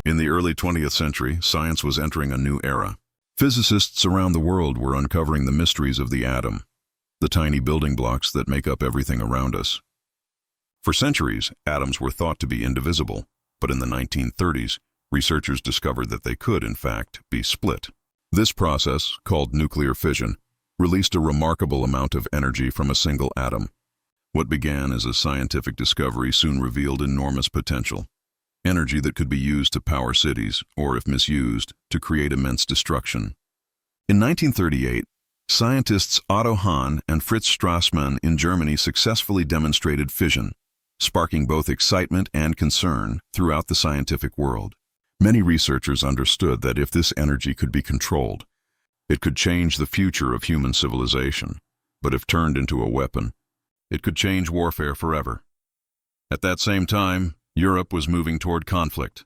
In the early 20th century, science was entering a new era. Physicists around the world were uncovering the mysteries of the atom, the tiny building blocks that make up everything around us. For centuries, atoms were thought to be indivisible, but in the 1930s, researchers discovered that they could, in fact, be split. This process, called nuclear fission, released a remarkable amount of energy from a single atom. What began as a scientific discovery soon revealed enormous potential. Energy that could be used to power cities, or if misused, to create immense destruction. In 1938, scientists Otto Hahn and Fritz Strassmann in Germany successfully demonstrated fission, sparking both excitement and concern throughout the scientific world. Many researchers understood that if this energy could be controlled, it could change the future of human civilization, but if turned into a weapon, it could change warfare forever. At that same time, Europe was moving toward conflict.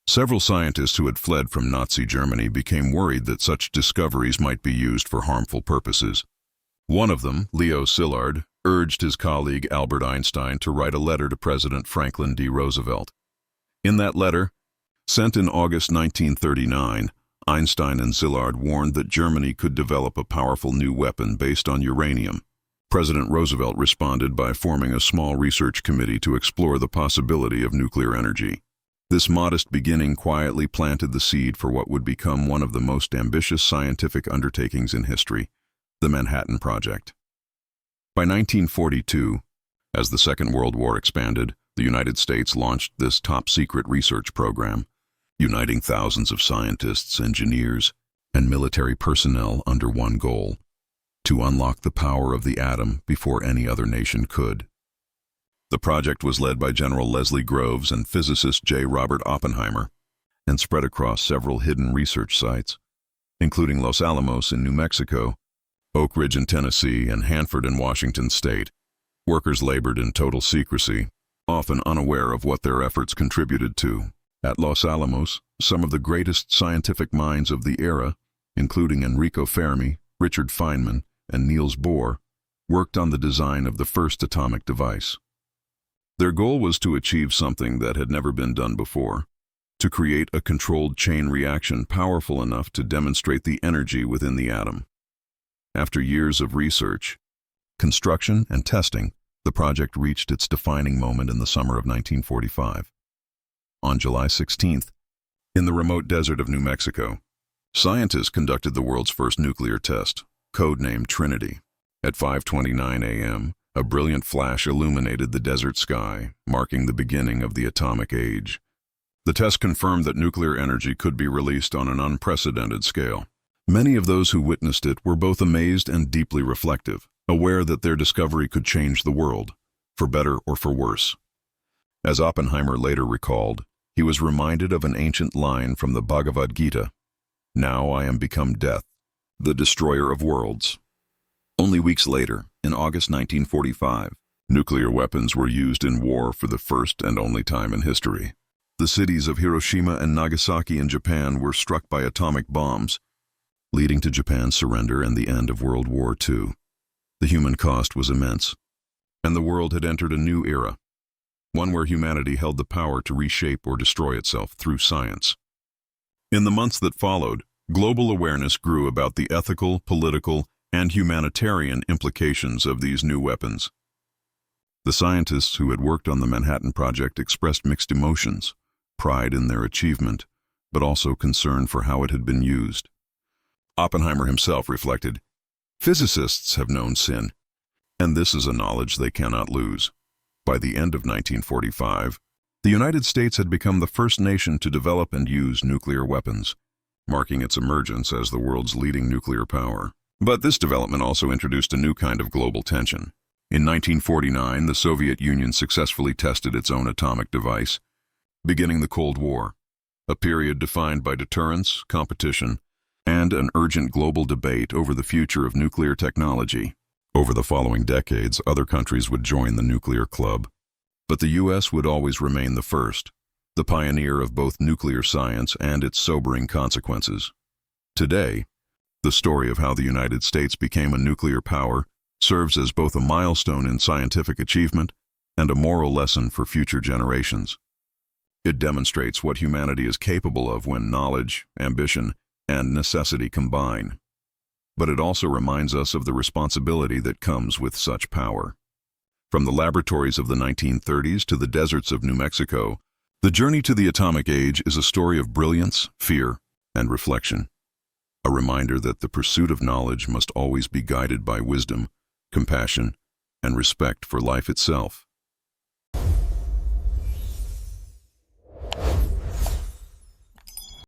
Several scientists who had fled from Nazi Germany became worried that such discoveries might be used for harmful purposes. One of them, Leo Szilard, urged his colleague Albert Einstein to write a letter to President Franklin D. Roosevelt. In that letter, sent in August 1939, Einstein and Szilard warned that Germany could develop a powerful new weapon based on uranium. President Roosevelt responded by forming a small research committee to explore the possibility of nuclear energy. This modest beginning quietly planted the seed for what would become one of the most ambitious scientific undertakings in history, the Manhattan Project. By 1942, as the Second World War expanded, the United States launched this top-secret research program, uniting thousands of scientists, engineers, and military personnel under one goal: to unlock the power of the atom before any other nation could. The project was led by General Leslie Groves and physicist J. Robert Oppenheimer, and spread across several hidden research sites, including Los Alamos in New Mexico, Oak Ridge in Tennessee, and Hanford in Washington state. Workers labored in total secrecy, often unaware of what their efforts contributed to. At Los Alamos, some of the greatest scientific minds of the era, including Enrico Fermi, Richard Feynman, and Niels Bohr, worked on the design of the first atomic device. Their goal was to achieve something that had never been done before: to create a controlled chain reaction powerful enough to demonstrate the energy within the atom. After years of research, construction, and testing, the project reached its defining moment in the summer of 1945. On July 16th, in the remote desert of New Mexico, scientists conducted the world's first nuclear test, codenamed Trinity. At 5:29 a.m., a brilliant flash illuminated the desert sky, marking the beginning of the atomic age. The test confirmed that nuclear energy could be released on an unprecedented scale. Many of those who witnessed it were both amazed and deeply reflective, aware that their discovery could change the world, for better or for worse. As Oppenheimer later recalled, he was reminded of an ancient line from the Bhagavad Gita: "Now I am become death, the destroyer of worlds." Only weeks later, in August 1945, nuclear weapons were used in war for the first and only time in history. The cities of Hiroshima and Nagasaki in Japan were struck by atomic bombs, leading to Japan's surrender and the end of World War II. The human cost was immense, and the world had entered a new era, one where humanity held the power to reshape or destroy itself through science. In the months that followed, global awareness grew about the ethical, political, and humanitarian implications of these new weapons. The scientists who had worked on the Manhattan Project expressed mixed emotions: pride in their achievement, but also concern for how it had been used. Oppenheimer himself reflected, "Physicists have known sin, and this is a knowledge they cannot lose." By the end of 1945, the United States had become the first nation to develop and use nuclear weapons, marking its emergence as the world's leading nuclear power. But this development also introduced a new kind of global tension. In 1949, the Soviet Union successfully tested its own atomic device, beginning the Cold War, a period defined by deterrence, competition, and an urgent global debate over the future of nuclear technology. Over the following decades, other countries would join the nuclear club, but the U.S. would always remain the first, the pioneer of both nuclear science and its sobering consequences. Today, the story of how the United States became a nuclear power serves as both a milestone in scientific achievement and a moral lesson for future generations. It demonstrates what humanity is capable of when knowledge, ambition, and necessity combine. But it also reminds us of the responsibility that comes with such power. From the laboratories of the 1930s to the deserts of New Mexico, the journey to the atomic age is a story of brilliance, fear, and reflection. A reminder that the pursuit of knowledge must always be guided by wisdom, compassion, and respect for life itself.